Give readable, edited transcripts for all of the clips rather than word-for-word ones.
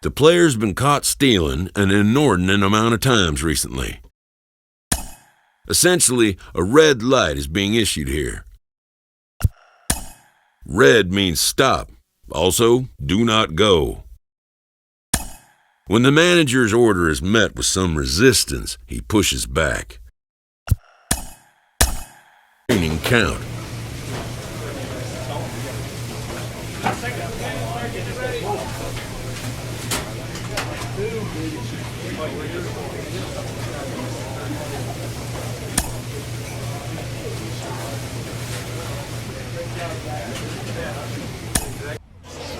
The player's been caught stealing an inordinate amount of times recently. Essentially, a red light is being issued here. Red means stop. Also, do not go. When the manager's order is met with some resistance, he pushes back. Training count.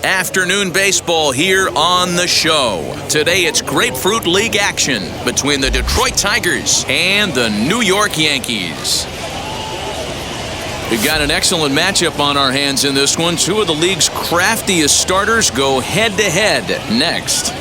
Afternoon baseball here on the show. Today it's Grapefruit League action between the Detroit Tigers and the New York Yankees. We've got an excellent matchup on our hands in this one. Two of the league's craftiest starters go head-to-head next.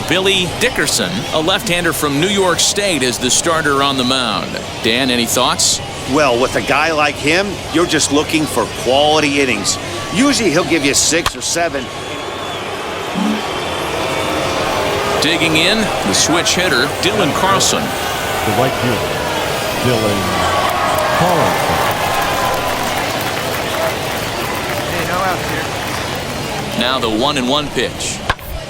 Billy Dickerson, a left-hander from New York State, is the starter on the mound. Dan, any thoughts? Well, with a guy like him, you're just looking for quality innings. Usually he'll give you 6 or 7. Digging in, the switch hitter, Dylan Carlson. The right fielder, Dylan Carlson. Hey, no outs here. Now the 1-1 pitch.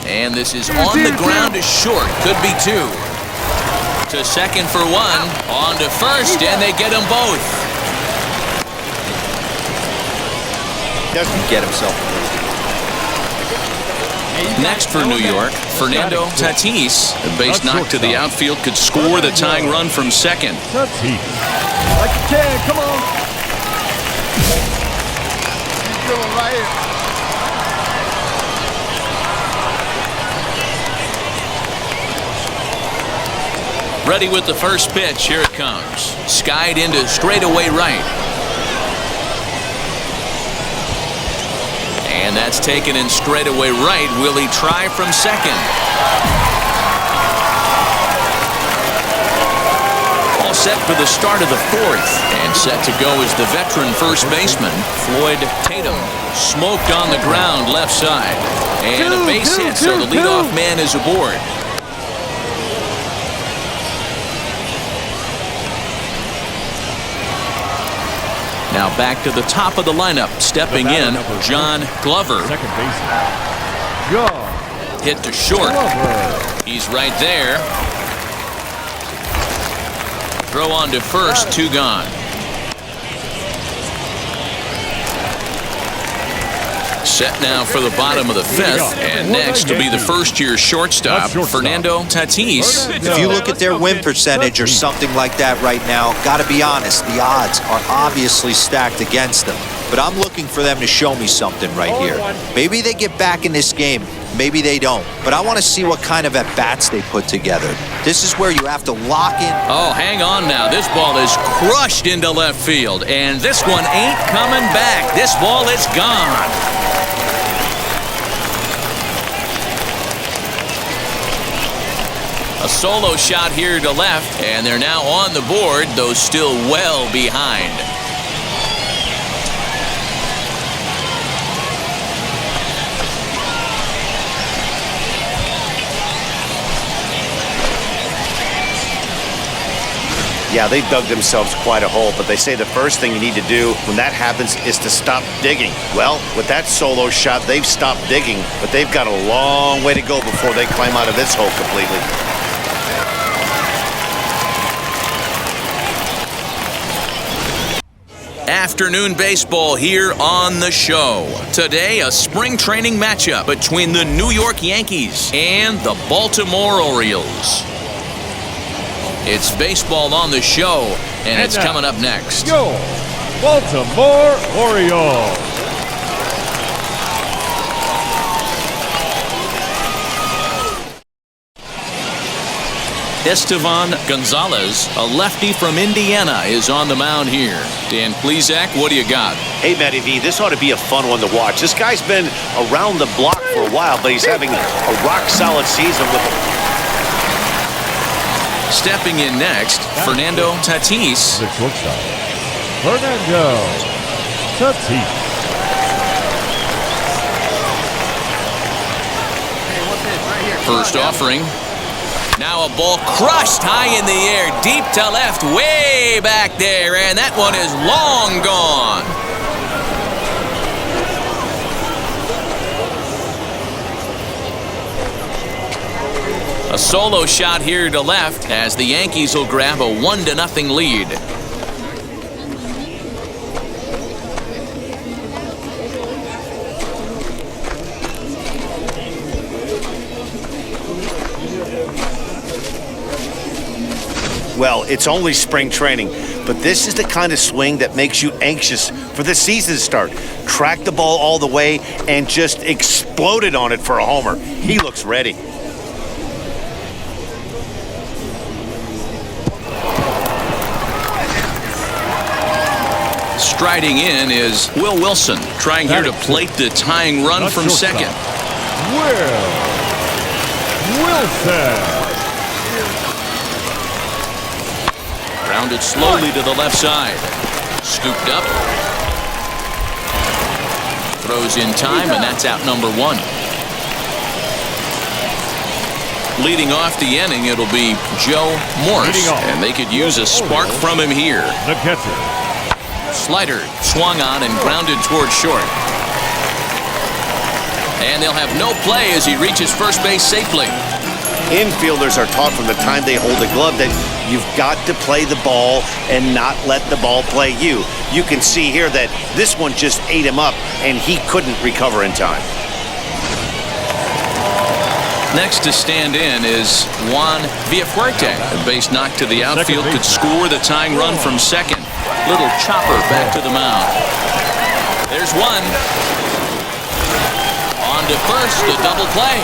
And this is on the ground to short. Could be 2. To second for 1. On to first, and they get them both. Doesn't get himself. Next for New York, Fernando Tatis. A base knock to the outfield could score the tying run from second. Tatis. Like you can, come on. Keep going right here. Ready with the first pitch. Here it comes. Skied into straightaway right. And that's taken in straightaway right. Will he try from second? All set for the start of the 4th. And set to go is the veteran first baseman, Floyd Tatum. Smoked on the ground left side. And a base hit, so the leadoff man is aboard. Now back to the top of the lineup. Stepping in, John Glover. Second baseman, John Hit to short. Glover. He's right there. Throw on to first, 2 gone. Set now for the bottom of the 5th, and next to be the first-year shortstop, Fernando Tatis. If you look at their win percentage or something like that right now, got to be honest, the odds are obviously stacked against them. But I'm looking for them to show me something right here. Maybe they get back in this game. Maybe they don't. But I want to see what kind of at-bats they put together. This is where you have to lock in. Oh, hang on now. This ball is crushed into left field, and this one ain't coming back. This ball is gone. A solo shot here to left, and they're now on the board, though still well behind. Yeah, they dug themselves quite a hole, but they say the first thing you need to do when that happens is to stop digging. Well, with that solo shot, they've stopped digging, but they've got a long way to go before they climb out of this hole completely. Afternoon baseball here on the show. Today, a spring training matchup between the New York Yankees and the Baltimore Orioles. It's baseball on the show, and it's coming up next. Your Baltimore Orioles. Estevan Gonzalez, a lefty from Indiana, is on the mound here. Dan Plesac, what do you got? Hey, Matty V, this ought to be a fun one to watch. This guy's been around the block for a while, but he's having a rock-solid season with him. Stepping in next, Fernando Tatis. The shortstop, Fernando Tatis. First offering. Now a ball crushed high in the air, deep to left, way back there, and that one is long gone. A solo shot here to left as the Yankees will grab a 1-0 lead. Well, it's only spring training, but this is the kind of swing that makes you anxious for the season to start. Track the ball all the way and just exploded on it for a homer. He looks ready. Striding in is Will Wilson, trying here to plate the tying run from second. Wilson. Grounded slowly to the left side. Scooped up. Throws in time, and that's out number 1. Leading off the inning, it'll be Joe Morris, and they could use a spark from him here. The catcher. Slider swung on and grounded toward short. And they'll have no play as he reaches first base safely. Infielders are taught from the time they hold a glove that you've got to play the ball and not let the ball play you. You can see here that this one just ate him up and he couldn't recover in time. Next to stand in is Juan Villafuerte. A base knock to the outfield could score the tying run from second. Little chopper back to the mound. There's one. On to first, a double play.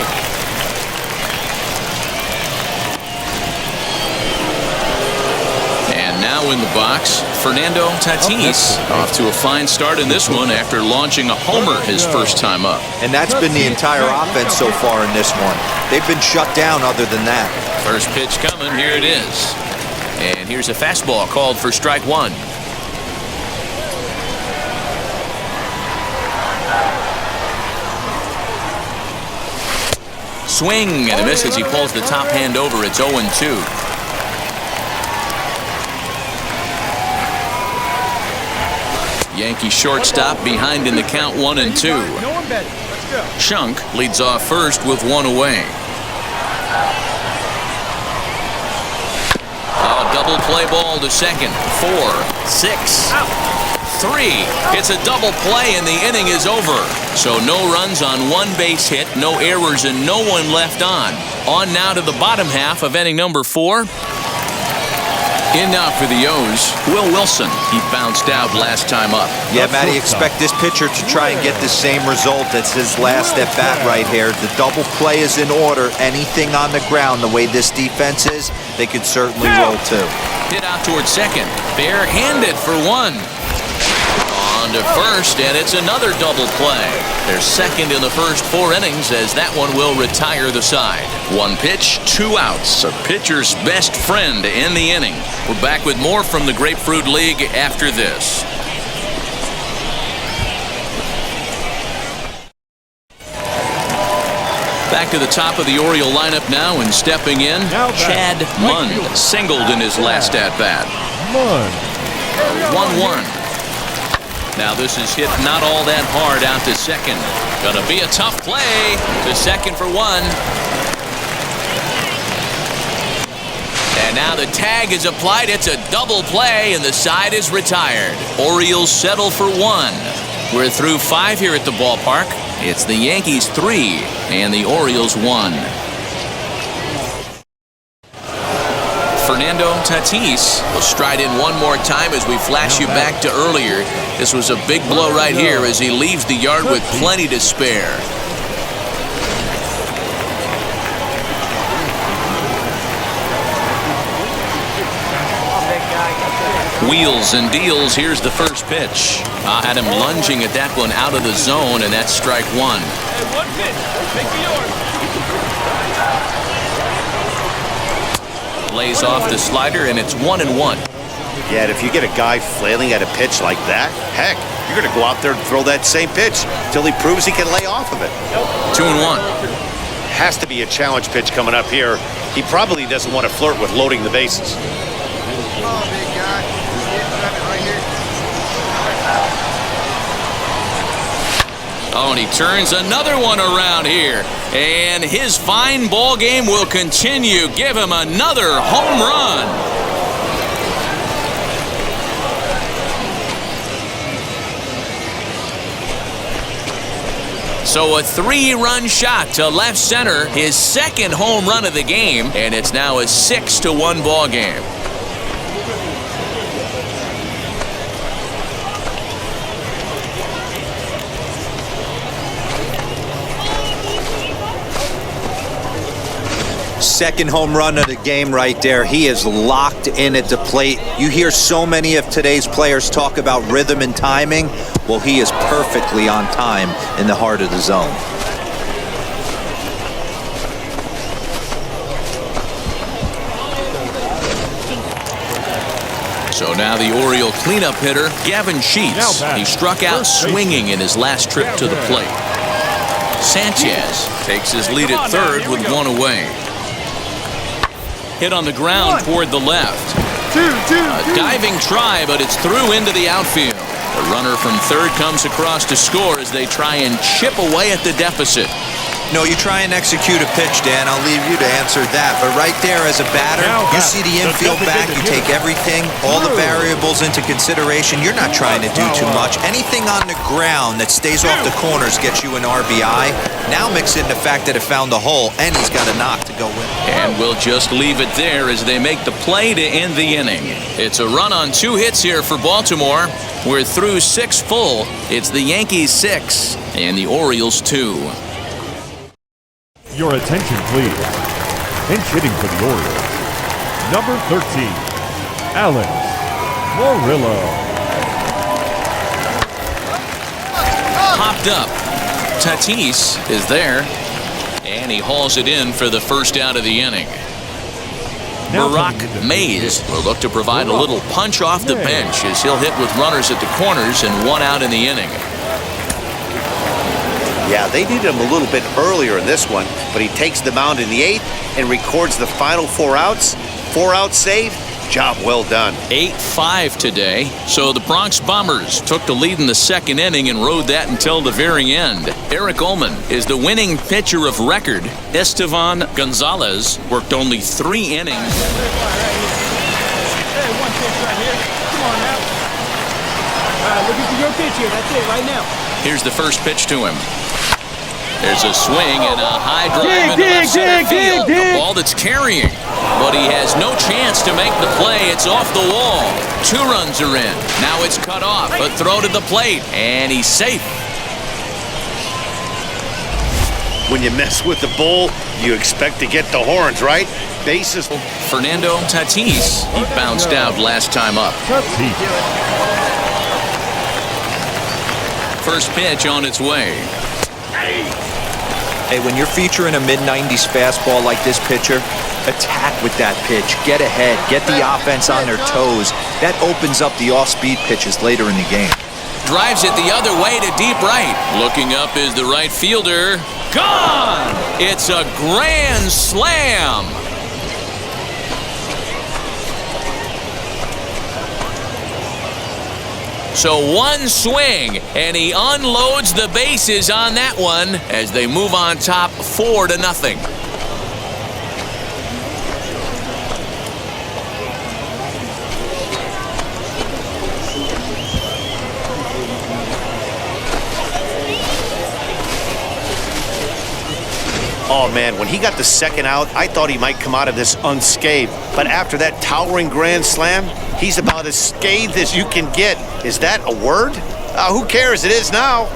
And now in the box, Fernando Tatis off to a fine start in this one after launching a homer his first time up. And that's been the entire offense so far in this one. They've been shut down other than that. First pitch coming, here it is. And here's a fastball called for strike 1. Swing and a miss as he pulls the top hand over. It's 0-2. Yankee shortstop behind in the count 1-2. Chunk leads off first with 1 away. A double play ball to second. 4, 6, 3. It's a double play and the inning is over. So no runs on 1 base hit, no errors, and no one left on. On now to the bottom half of inning number 4. In now for the O's, Will Wilson. He bounced out last time up. Yeah, Matty, expect this pitcher to try and get the same result as his last at bat right here. The double play is in order. Anything on the ground, the way this defense is, they could certainly roll too. Hit out towards second. Bare-handed for 1. On to first, and it's another double play. They're second in the first 4 innings as that one will retire the side. 1 pitch, 2 outs. A pitcher's best friend in the inning. We're back with more from the Grapefruit League after this. Back to the top of the Oriole lineup now, and stepping in, Chad Munn singled in his last at-bat. 1-1. Now this is hit not all that hard out to second. Gonna be a tough play to second for 1. And now the tag is applied. It's a double play and the side is retired. Orioles settle for 1. We're through 5 here at the ballpark. It's the Yankees 3 and the Orioles 1. Fernando Tatis will stride in one more time as we flash you back to earlier. This was a big blow right here as he leaves the yard with plenty to spare. Wheels and deals. Here's the first pitch. Had him lunging at that one out of the zone, and that's strike 1. Hey, 1 pitch. Make me yours. Lays off the slider, and it's 1-1. Yeah, if you get a guy flailing at a pitch like that, heck, you're going to go out there and throw that same pitch till he proves he can lay off of it. 2-1. Has to be a challenge pitch coming up here. He probably doesn't want to flirt with loading the bases. Oh, and he turns another one around here. And his fine ball game will continue. Give him another home run. So a 3-run shot to left center, his second home run of the game, and it's now a 6-1 ball game. Second home run of the game right there. He is locked in at the plate. You hear so many of today's players talk about rhythm and timing. Well, he is perfectly on time in the heart of the zone. So now the Oriole cleanup hitter, Gavin Sheets. He struck out swinging in his last trip to the plate. Sanchez takes his lead at third with one away. Hit on the ground toward the left. A diving try, but it's through into the outfield. The runner from third comes across to score as they try and chip away at the deficit. No, you try and execute a pitch, Dan. I'll leave you to answer that. But right there as a batter, you see the infield back, you take everything, all the variables into consideration. You're not trying to do too much. Anything on the ground that stays off the corners gets you an RBI. Now mix in the fact that it found the hole, and he's got a knock to go with. And we'll just leave it there as they make the play to end the inning. It's a run on 2 hits here for Baltimore. We're through 6 full. It's the Yankees 6 and the Orioles 2. Your attention, please. Pinch hitting for the Orioles. Number 13, Alex Murillo. Popped up. Tatis is there, and he hauls it in for the first out of the inning. Barack Mays will look to provide a little punch off the bench as he'll hit with runners at the corners and 1 out in the inning. Yeah, they needed him a little bit earlier in this one, but he takes the mound in the 8th and records the final 4 outs. 4-out save. Job well done. 8-5 today. So the Bronx Bombers took the lead in the second inning and rode that until the very end. Eric Ullman is the winning pitcher of record. Estevan Gonzalez worked only 3 innings. Hey, one pitch right here. Come on now. All right, looking for your pitch here. That's it right now. Here's the first pitch to him. There's a swing and a high drive into left center field. The ball that's carrying. But he has no chance to make the play. It's off the wall. 2 runs are in. Now it's cut off. A throw to the plate. And he's safe. When you mess with the bull, you expect to get the horns, right? Bases. Fernando Tatis, he bounced out last time up. First pitch on its way. Hey, when you're featuring a mid-90s fastball like this pitcher, attack with that pitch. Get ahead. Get the offense on their toes. That opens up the off-speed pitches later in the game. Drives it the other way to deep right. Looking up is the right fielder. Gone! It's a grand slam. So 1 swing, and he unloads the bases on that one as they move on top 4-0. Oh, man, when he got the second out, I thought he might come out of this unscathed. But after that towering grand slam, he's about as scathed as you can get. Is that a word? Who cares? It is now.